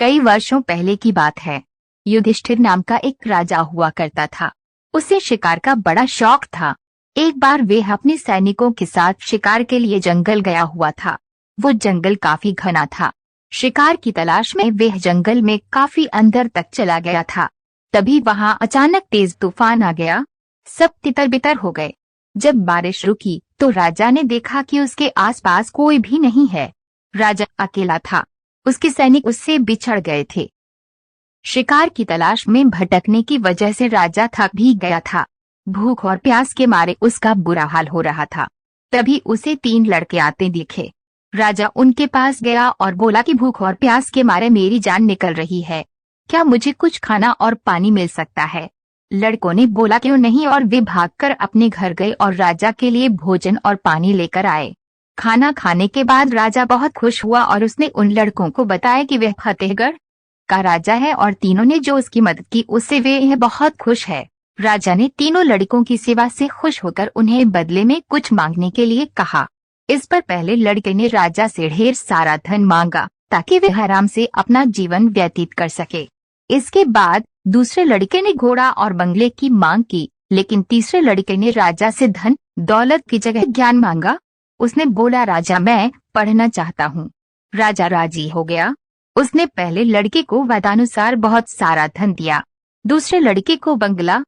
कई वर्षों पहले की बात है। युधिष्ठिर नाम का एक राजा हुआ करता था। उसे शिकार का बड़ा शौक था। एक बार वह अपने सैनिकों के साथ शिकार के लिए जंगल गया हुआ था। वो जंगल काफी घना था। शिकार की तलाश में वह जंगल में काफी अंदर तक चला गया था। तभी वहां अचानक तेज तूफान आ गया। सब तितर बितर हो गए। जब बारिश रुकी तो राजा ने देखा कि उसके आसपास कोई भी नहीं है। राजा अकेला था। उसके सैनिक उससे बिछड़ गए थे। शिकार की तलाश में भटकने की वजह से राजा थक भी गया था। भूख और प्यास के मारे उसका बुरा हाल हो रहा था। तभी उसे 3 लड़के आते दिखे। राजा उनके पास गया और बोला कि भूख और प्यास के मारे मेरी जान निकल रही है, क्या मुझे कुछ खाना और पानी मिल सकता है? लड़कों ने बोला क्यों नहीं, और वे भागकर अपने घर गए और राजा के लिए भोजन और पानी लेकर आए। खाना खाने के बाद राजा बहुत खुश हुआ और उसने उन लड़कों को बताया कि वह फतेहगढ़ का राजा है और तीनों ने जो उसकी मदद की उससे वे बहुत खुश है। राजा ने तीनों लड़कों की सेवा से खुश होकर उन्हें बदले में कुछ मांगने के लिए कहा। इस पर पहले लड़के ने राजा से ढेर सारा धन मांगा ताकि वह आराम से अपना जीवन व्यतीत कर सके। इसके बाद दूसरे लड़के ने घोड़ा और बंगले की मांग की, लेकिन तीसरे लड़के ने राजा से धन दौलत की जगह ज्ञान मांगा। उसने बोला, राजा मैं पढ़ना चाहता हूँ। राजा राजी हो गया। उसने पहले लड़के को वदानुसार बहुत सारा धन दिया, दूसरे लड़के को बंगला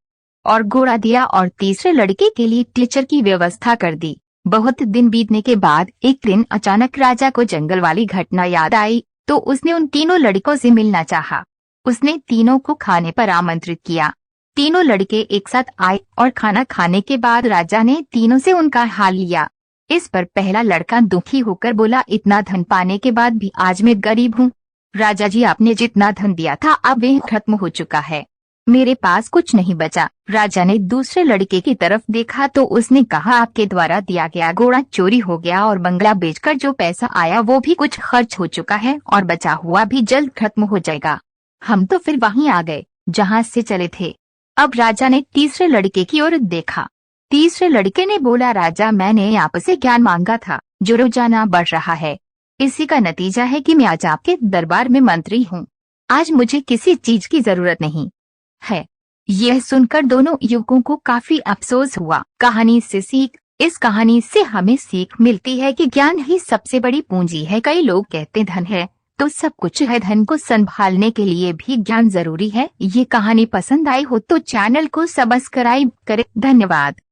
और घोड़ा दिया और तीसरे लड़के के लिए टीचर की व्यवस्था कर दी। बहुत दिन बीतने के बाद एक दिन अचानक राजा को जंगल वाली घटना याद आई, तो उसने उन तीनों लड़कों से मिलना चाहा। उसने तीनों को खाने पर आमंत्रित किया। तीनों लड़के एक साथ आए और खाना खाने के बाद राजा ने तीनों से उनका हाल लिया। इस पर पहला लड़का दुखी होकर बोला, इतना धन पाने के बाद भी आज मैं गरीब हूँ। राजा जी, आपने जितना धन दिया था अब वह खत्म हो चुका है, मेरे पास कुछ नहीं बचा। राजा ने दूसरे लड़के की तरफ देखा तो उसने कहा, आपके द्वारा दिया गया घोड़ा चोरी हो गया और बंगला बेचकर जो पैसा आया वो भी कुछ खर्च हो चुका है और बचा हुआ भी जल्द खत्म हो जाएगा। हम तो फिर वहीं आ गए जहाँ से चले थे। अब राजा ने तीसरे लड़के की ओर देखा। तीसरे लड़के ने बोला, राजा मैंने आपसे ज्ञान मांगा था जो रोजाना बढ़ रहा है। इसी का नतीजा है कि मैं आज आपके दरबार में मंत्री हूँ। आज मुझे किसी चीज की जरूरत नहीं है। यह सुनकर दोनों युवकों को काफी अफसोस हुआ। कहानी से सीख। इस कहानी से हमें सीख मिलती है कि ज्ञान ही सबसे बड़ी पूंजी है। कई लोग कहते धन है तो सब कुछ है, धन को संभालने के लिए भी ज्ञान जरूरी है। ये कहानी पसंद आई हो तो चैनल को सब्सक्राइब करें। धन्यवाद।